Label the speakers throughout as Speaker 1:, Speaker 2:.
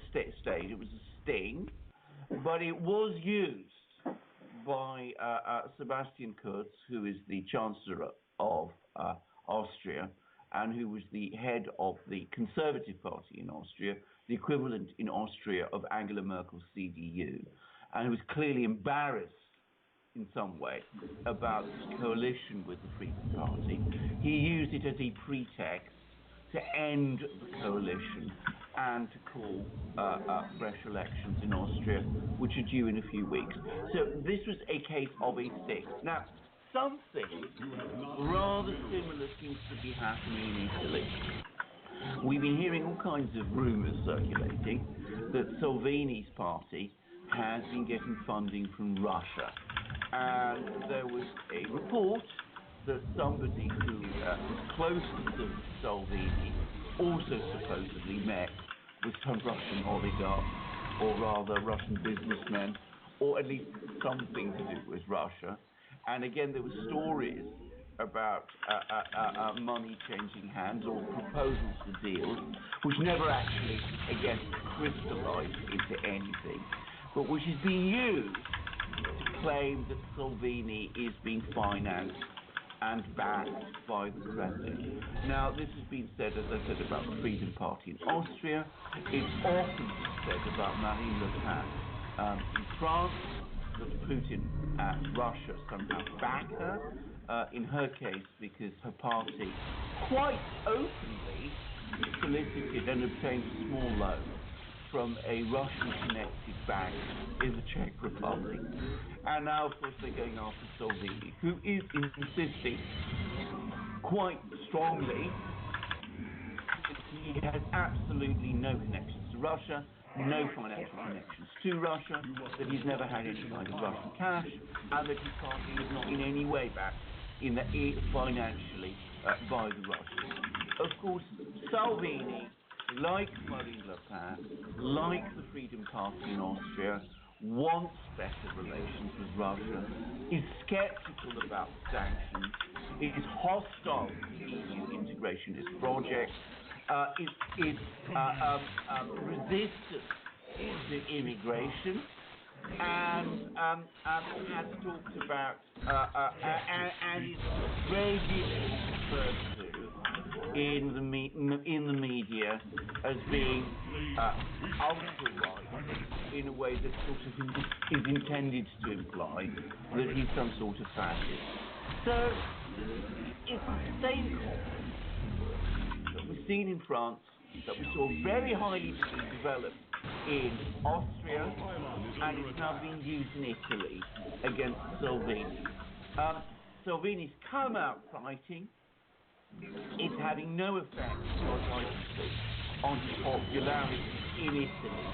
Speaker 1: stage. It was a sting, but it was used by Sebastian Kurz, who is the Chancellor of Austria, and who was the head of the Conservative Party in Austria, the equivalent in Austria of Angela Merkel's CDU, and who was clearly embarrassed in some way about this coalition with the Freedom Party. He used it as a pretext to end the coalition and to call fresh elections in Austria, which are due in a few weeks. So this was a case of a sting. Now, something rather similar seems to be happening in Italy. We've been hearing all kinds of rumours circulating that Salvini's party has been getting funding from Russia. And there was a report that somebody who was close to Salvini also supposedly met with some Russian oligarchs, or rather Russian businessmen, or at least something to do with Russia. And again, there were stories about money changing hands or proposals for deals, which never actually, again, crystallized into anything, but which is being used to claim that Salvini is being financed and backed by the Kremlin. Now, this has been said, as I said, about the Freedom Party in Austria. It's often been said about Marine Le Pen in France, that Putin and Russia somehow back her, in her case, because her party quite openly solicited and obtained a small loan from a Russian-connected bank in the Czech Republic. And now, of course, they're going after Salvini, who is insisting quite strongly that he has absolutely no connections to Russia, no financial connections to Russia, that he's never had any kind of Russian cash, and that his party is not in any way backed financially by the Russians. Of course, Salvini, like Marine Le Pen, like the Freedom Party in Austria, wants better relations with Russia, is skeptical about the sanctions, is hostile to EU integrationist projects, is resistant to immigration, and has talked about and is regularly referred to in the media as being ultra-right, in a way that sort of is intended to imply that he's some sort of fascist. So it's the same concept that we've seen in France, that we saw very highly developed in Austria, and it's now being used in Italy against Salvini. Salvini's come out fighting. It's having no effect, as far as I can see, on his popularity in Italy,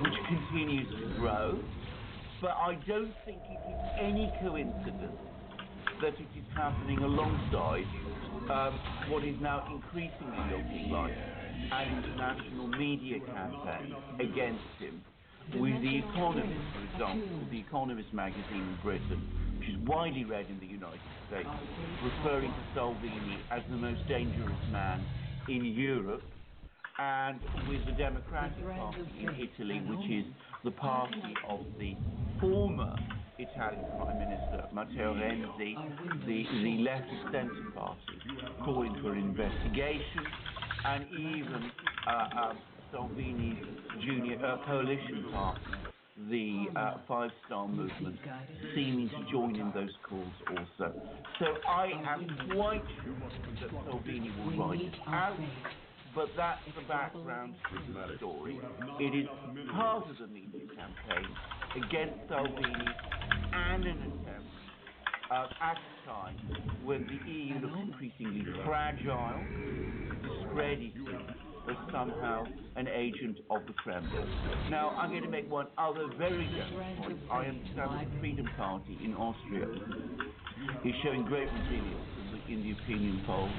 Speaker 1: which continues to grow. But I don't think it is any coincidence that it is happening alongside what is now increasingly looking like an international media campaign against him, with The Economist, for example, The Economist magazine in Britain, which is widely read in the United States, referring to Salvini as the most dangerous man in Europe, and with the Democratic Party in Italy, which is the party of the former Italian Prime Minister Matteo Renzi, the left-of-centre party, calling for an investigation, and even Salvini's junior coalition party, the Five Star Movement, seeming to join in those calls also. So I am quite sure that Salvini will ride it out, but that's the background to the story. It is part of the media campaign against Salvini and an attempt at a time when the EU looks increasingly fragile, discredited as somehow an agent of the Kremlin. Now, I'm going to make one other very general point. I understand that the Freedom Party in Austria is showing great resilience in the opinion polls.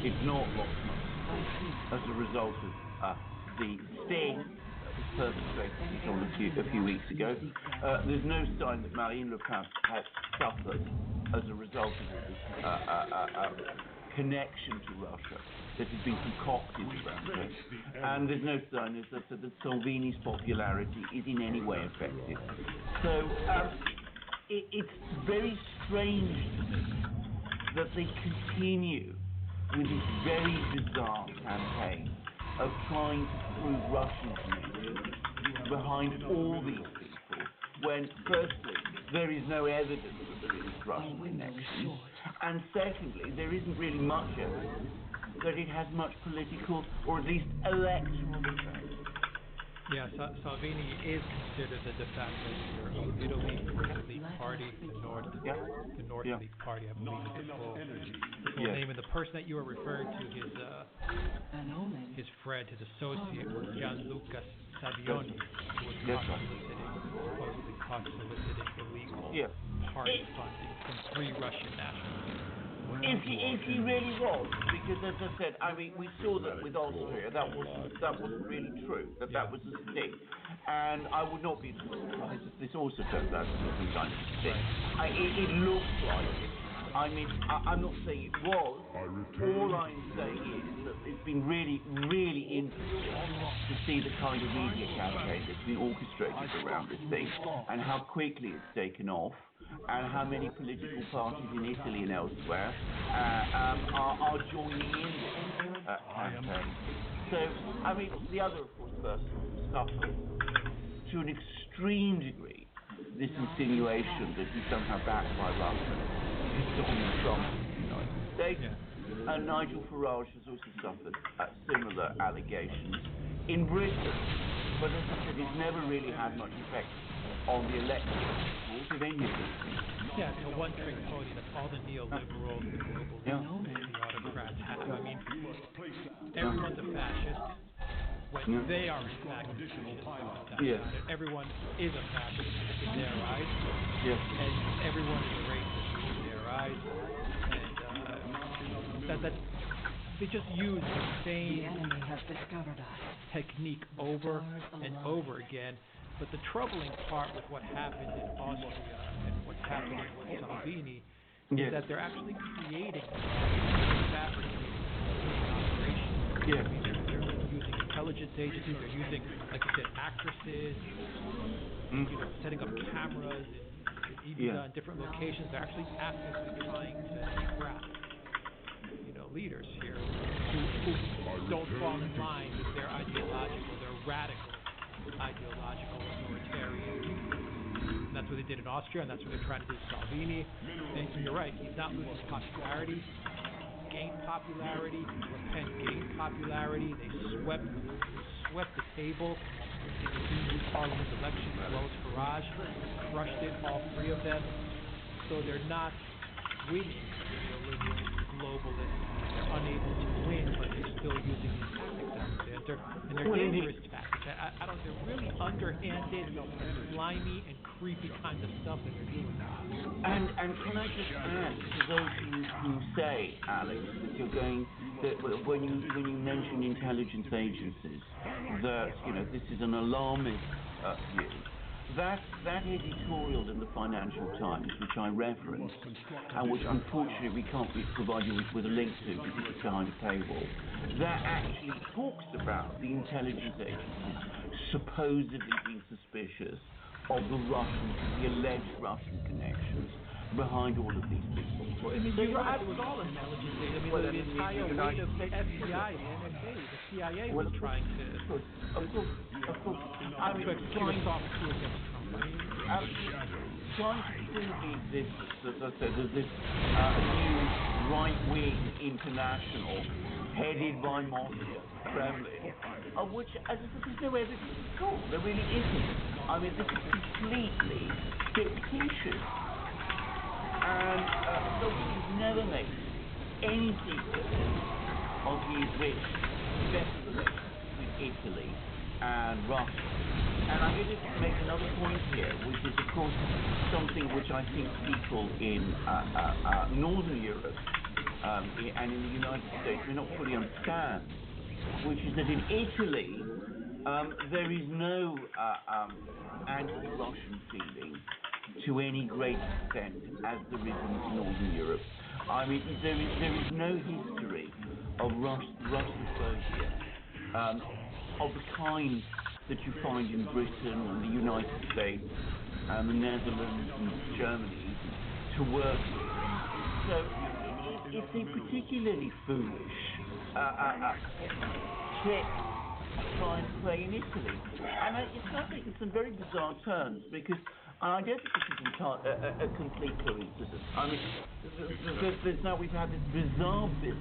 Speaker 1: It's not lost much support as a result of the sting that was perpetrated on a few weeks ago. There's no sign that Marine Le Pen has suffered as a result of all this connection to Russia that has been concocted around it. And there's no sign that Salvini's popularity is in any way affected. So it's very strange to me that they continue with this very bizarre campaign of trying to prove Russian connections behind all these people, when firstly, there is no evidence that there is Russian connections, and secondly, there isn't really much evidence that it has much political or at least electoral effect.
Speaker 2: Yeah, Salvini is considered the de facto leader of Italy, the League Party, the North League Party, I believe is the full name. And the person that you were referring to, his friend, his associate, was Gianluca Savioni, who was supposedly caught soliciting illegal party funding from 3 Russian nationals.
Speaker 1: If he really was, because as I said, I mean, we saw that with Austria, that wasn't really true, that was a sting, and I would not be surprised if this also turns out to be some kind of sting. It looks like it. I mean, I'm not saying it was. All I'm saying is that it's been really, really interesting to see the kind of media campaign that's been orchestrated around this thing, and how quickly it's taken off, and how many political parties in Italy and elsewhere are joining in this campaign. So, I mean, the other, of course, person suffers to an extreme degree this insinuation that he's somehow backed by Russia is Donald Trump in the United States. And Nigel Farage has also suffered similar allegations in Britain. But as I said, it's never really had much effect on the electoral of any of these things.
Speaker 2: Yeah, it's a one-trick pony. That's all the neoliberals, the globalists, the autocrats have. I mean, everyone's a fascist when they are in fact a fascist. Everyone is a fascist in their eyes, and everyone is a racist in their eyes. And they just use the same technique over and over again. But the troubling part with what happened in Austria and what's happening with Salvini is that they're actually creating fabricating operations. I mean, they're using intelligence agencies. They're using, like you said, actresses. Setting up cameras in Ibiza and different locations. They're actually actively trying to trap, leaders here who don't fall in line with their radical ideological authoritarian. And that's what they did in Austria, and that's what they're trying to do with Salvini. And you're right, he's not losing popularity. Gained popularity. Le Pen gained popularity. They swept the table in the EU Parliament elections, as well as Farage, crushed it, all 3 of them. So they're not winning the liberals, the globalists. They're unable to win, but they're still using these tactics, Alexander. And they're dangerous tactics. I don't. They're really underhanded, slimy, and creepy kinds of stuff that they're doing.
Speaker 1: And can I just add to those who say, Alex, that when you mention intelligence agencies, that this is an alarmist view. That editorial in the Financial Times, which I referenced, and which unfortunately we can't provide you with a link to because it's behind a paywall, that actually talks about the intelligence agencies supposedly being suspicious of the alleged Russian connections behind all of these people.
Speaker 2: Well, in the U.S., it was all intelligence agencies. I mean, the entire weight of the FBI, the NSA, the CIA was trying to...
Speaker 1: Of course. I mean,
Speaker 2: trying to prove against Trump.
Speaker 1: Trying to prove the existence, as I said, of this new right-wing international headed by Moscow, Kremlin, of which, as I said, there's no evidence at all. There really isn't. I mean, this is completely fictitious. And Salvini's never made any secret of his rich special relations with Italy and Russia. And I'm going to make another point here, which is, of course, something which I think people in Northern Europe and in the United States may not fully understand, which is that in Italy, there is no anti-Russian feeling to any great extent as there is in Northern Europe. I mean, there is no history of Russophobia of the kind that you find in Britain and the United States and the Netherlands and Germany to work with. So it's a particularly foolish trick to try and play in Italy. And it's happening in some very bizarre terms because I don't think this is a complete coincidence. I mean, we've had this bizarre business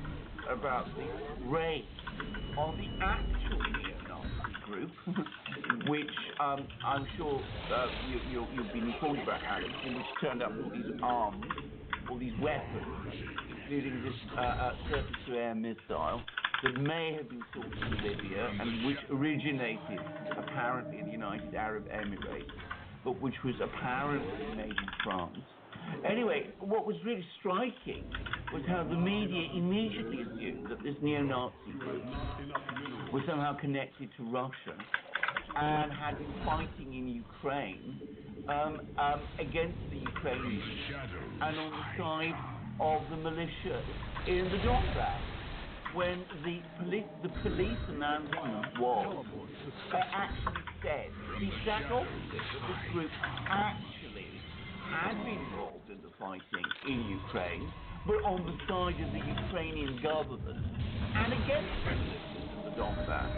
Speaker 1: about the raid on the actual neo-Nazi group, which I'm sure you've been informed about, Alex, in which turned up all these arms, all these weapons, including this surface-to-air missile that may have been sourced from Libya and which originated apparently in the United Arab Emirates, but which was apparently made in France. Anyway, what was really striking was how the media immediately assumed that this neo-Nazi group was somehow connected to Russia and had been fighting in Ukraine against the Ukrainians and on the side of the militia in the Donbass, when the police announcement was actually said the exact opposite, that this group actually had been involved in the fighting in Ukraine, but on the side of the Ukrainian government and against the militias in the Donbass.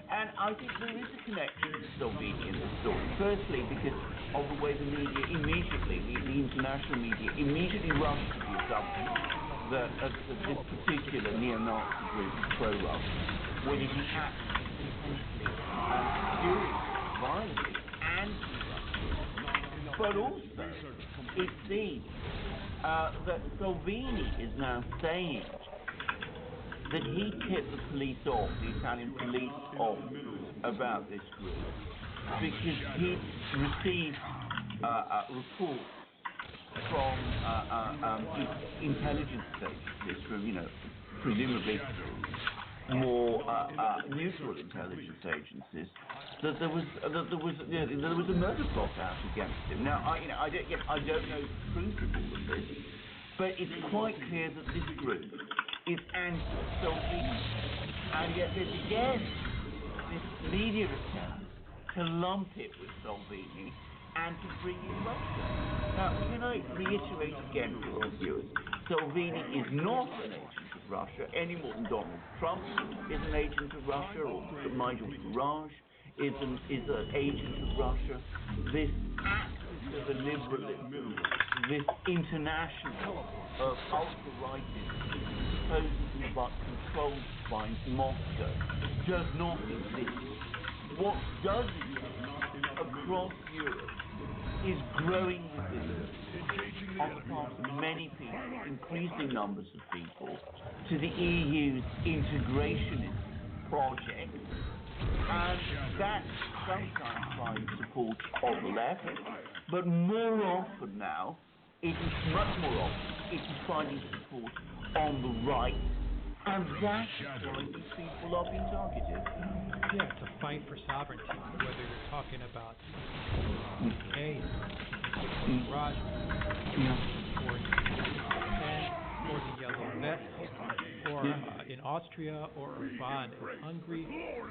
Speaker 1: And I think there is a connection to Salvini in this story. Firstly, because of the way the media immediately, the international media, immediately rushed to the assumption that this particular neo-Nazi group is pro-Russian, when it is actually completely and seriously, violently anti-Russian. But also, it seems that Salvini is now saying that he tipped the police off, the Italian police off, about this group because he received reports from intelligence agencies, from presumably more neutral intelligence agencies, that there was a murder plot out against him. Now, I don't know the truth of all of this, but it's quite clear that this group is anti-Salvini, and yet there's again this media attempt to lump it with Salvini and to bring in Russia. Now, can I reiterate again for our viewers, Salvini is not an agent of Russia any more than Donald Trump is an agent of Russia, or Nigel Farage is an agent of Russia. This axis of illiberalism, this international of ultra-rightism, supposedly but controlled by Moscow, does not exist. What does exist across Europe is growing resistance on the part of many people, increasing numbers of people, to the EU's integrationist project, and that's sometimes finding support of the left, but more often now, much more often, it is finding support on the right, and that is why these people are being targeted.
Speaker 2: Yeah, it's a fight for sovereignty, whether you're talking about UK, Raj, or the Yellow Vest, or in Austria, or Orbán in Hungary,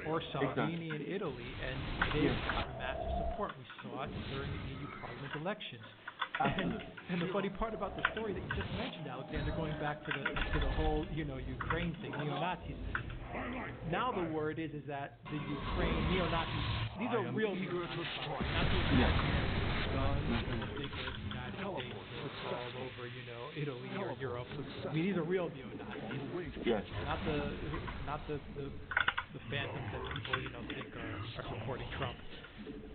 Speaker 2: or Salvini in Italy, and they've got massive support. We saw it during the EU Parliament elections. And the funny part about the story that you just mentioned, Alexander, going back to the whole Ukraine thing, neo-Nazis. Now the word is that the Ukraine neo-Nazis, these are real neo-Nazis, not those United States all over Italy or Europe. I mean, these are real neo-Nazis, not the phantoms that people think are supporting Trump.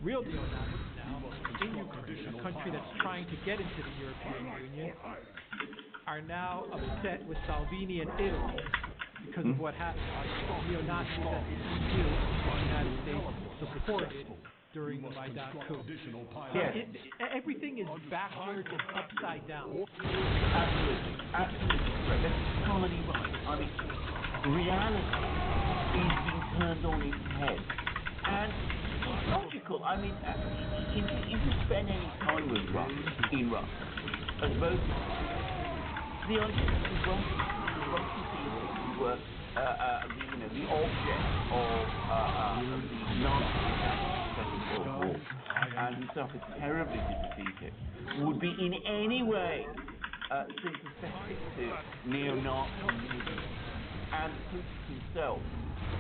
Speaker 2: Real neo-Nazis now in Ukraine, a country that's trying to get into the European Union, are now upset with Salvini and Italy because of what happened. Neo-Nazis that the EU and the United States supported during the Maidan coup. Everything is backwards and upside down.
Speaker 1: Absolutely. That's totally right. I mean, reality is being turned on its head. And it's logical. I mean, if you spend any time with Russia, in Russia, as both the idea that the Russian people were, the object of the Nazi Second World War, and who suffered terribly to defeat it, would be in any way sympathetic to neo-Nazi movements, and Putin himself,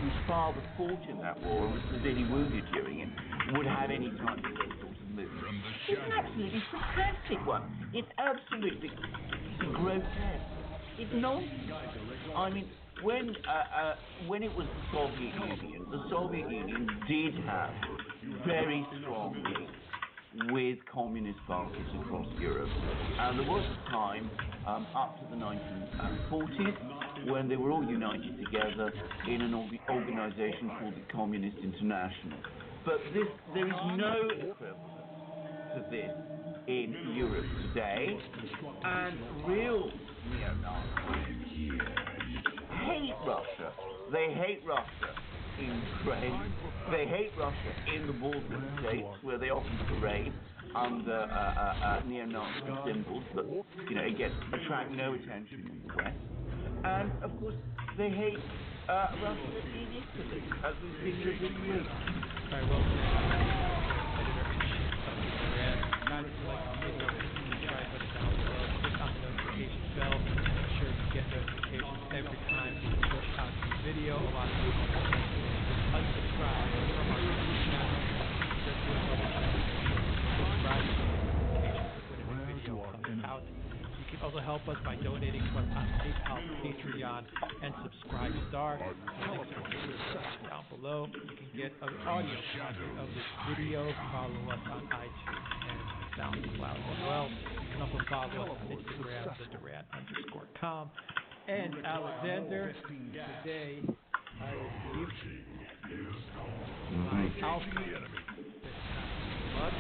Speaker 1: whose father fought in that war and was severely wounded during it, would have any time for those sorts of movements. It's an absolutely fantastic one. It's absolutely grotesque. It's nonsense. I mean, when it was the Soviet Union did have very strong links with communist parties across Europe. And there was a time up to the 1940s when they were all united together in an organization called the Communist International. But there is no equivalent to this in Europe today, and real neo-Nazis hate Russia. They hate Russia in Ukraine. They hate Russia in the Baltic states, where they often parade under neo-Nazi symbols that, again, attract no attention in the West. And of course, they hate Russia in Italy, as we've seen this week.
Speaker 2: Very well said, editor in chief of the Terran. Guys, if you like the video, hit the subscribe button down below. Click on the notification bell. Make sure you get notifications every time we push out a new video. A lot of people unsubscribe from our YouTube channel. Just do a double check. Subscribe to get notifications when a new video comes out. You can also help us by donating to us on PayPal, Patreon, and Subscribe Star. The links are in the description down below. You can get other audio content of this video. Follow us on iTunes and SoundCloud as well. You can also follow us on Instagram, @Duran_com. And Alexander, today I received my Alpha mug.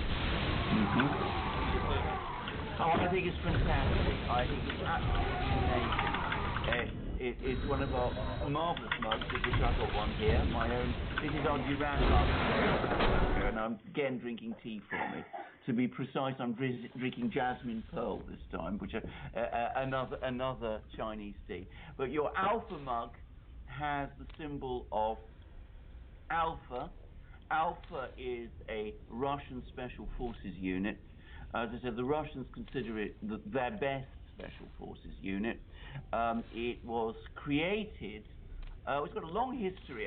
Speaker 1: Oh, I think it's fantastic. I think it's absolutely amazing. It's one of our marvelous mugs, of which I've got one here, my own. This is our Duran mug, and I'm again drinking tea from it. To be precise, I'm drinking Jasmine Pearl this time, which another Chinese tea. But your Alpha mug has the symbol of Alpha. Alpha is a Russian Special Forces unit. As I said, the Russians consider it their best special forces unit. It was created, it's got a long history.